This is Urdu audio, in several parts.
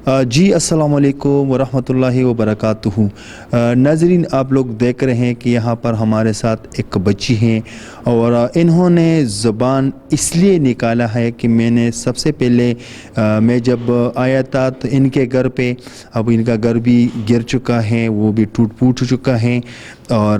جی السلام علیکم ورحمۃ اللہ وبرکاتہ۔ ناظرین، آپ لوگ دیکھ رہے ہیں کہ یہاں پر ہمارے ساتھ ایک بچی ہیں اور انہوں نے زبان اس لیے نکالا ہے کہ میں نے سب سے پہلے میں جب آیا تھا تو ان کے گھر پہ اب ان کا گھر بھی گر چکا ہے، وہ بھی ٹوٹ پھوٹ چکا ہے، اور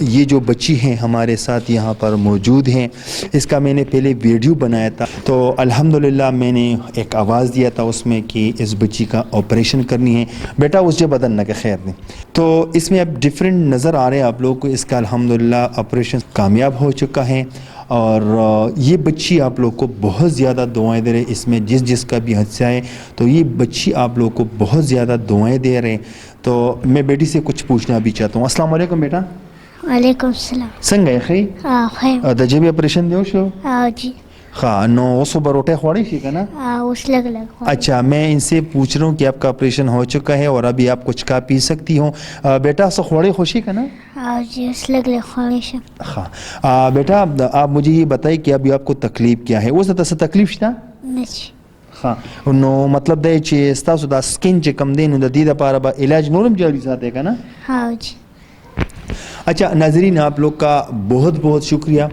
یہ جو بچی ہیں ہمارے ساتھ یہاں پر موجود ہیں، اس کا میں نے پہلے ویڈیو بنایا تھا تو الحمدللہ میں نے ایک آواز دیا تھا اس میں کہ اس بچی کا آپریشن کرنی ہے، بیٹا اس جو بدن نہ کہ خیر نہیں، تو اس میں اب ڈیفرنٹ نظر آ رہے ہیں آپ لوگوں کو۔ اس کا الحمدللہ آپریشن کامیاب ہو چکا ہے، اور یہ بچی آپ لوگ کو بہت زیادہ دعائیں دے رہے ہیں، اس میں جس کا بھی حصہ ہے تو یہ بچی آپ لوگ کو بہت زیادہ دعائیں دے رہے ہیں۔ تو میں بیٹی سے کچھ پوچھنا بھی چاہتا ہوں۔ السلام علیکم بیٹا۔ وعلیکم السلام. څنګه خی خیر. د جبې اپریشن دیو شو؟ جی. ہاں، نو اوسو بروٹے خوڑی شي کنه؟ اس لگ لگ. اچھا، میں ان سے پوچھ رہا ہوں کہ آپ کا آپریشن ہو چکا ہے اور ابھی آپ کچھ کھا پی سکتی ہوں، بیٹا سو خوڑی خوشی کا نا؟ جی اس لگ لگ خوڑی شم. ہاں بیٹا، آپ مجھے یہ بتائیں کہ ابھی آپ کو تکلیف کیا ہے؟ اوس ته تکلیف شته؟ نشي. ها نو مطلب دی چې تاسو دا سکین چې کم دی نو د دې لپاره به علاج نورم جاری ساتي کنه؟ ہاں جی. اچھا ناظرین، آپ لوگ کا بہت بہت شکریہ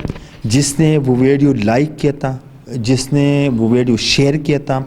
جس نے وہ ویڈیو لائک کیا تھا، جس نے وہ ویڈیو شیئر کیا تھا،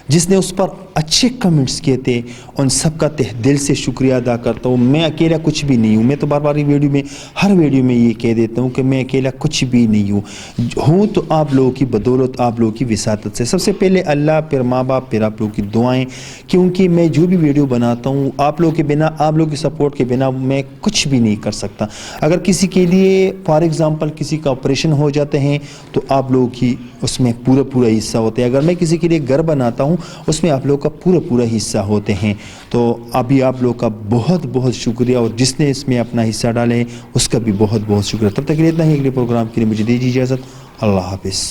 جس نے اس پر اچھے کمنٹس کیے تھے، ان سب کا تہ دل سے شکریہ ادا کرتا ہوں۔ میں اکیلا کچھ بھی نہیں ہوں، میں تو بار بار ہر ویڈیو میں یہ کہہ دیتا ہوں کہ میں اکیلا کچھ بھی نہیں ہوں تو آپ لوگوں کی بدولت، آپ لوگوں کی وساطت سے۔ سب سے پہلے اللہ، پھر ماں باپ، پھر آپ لوگوں کی دعائیں، کیونکہ میں جو بھی ویڈیو بناتا ہوں آپ لوگوں کے بنا، آپ لوگوں کی سپورٹ کے بنا میں کچھ بھی نہیں کر سکتا۔ اگر کسی کے لیے فار ایگزامپل کسی کا آپریشن ہو جاتے ہیں تو آپ لوگوں کی اس میں پورا حصہ ہوتا ہے۔ اگر میں کسی کے لیے گھر بناتا ہوں اس میں آپ لوگوں کا پورا حصہ ہوتے ہیں۔ تو ابھی آپ لوگ کا بہت بہت شکریہ، اور جس نے اس میں اپنا حصہ ڈالے اس کا بھی بہت بہت شکریہ۔ تب تک کے لیے اتنا ہی، اگلے پروگرام کے لیے مجھے دیجیے اجازت۔ اللہ حافظ۔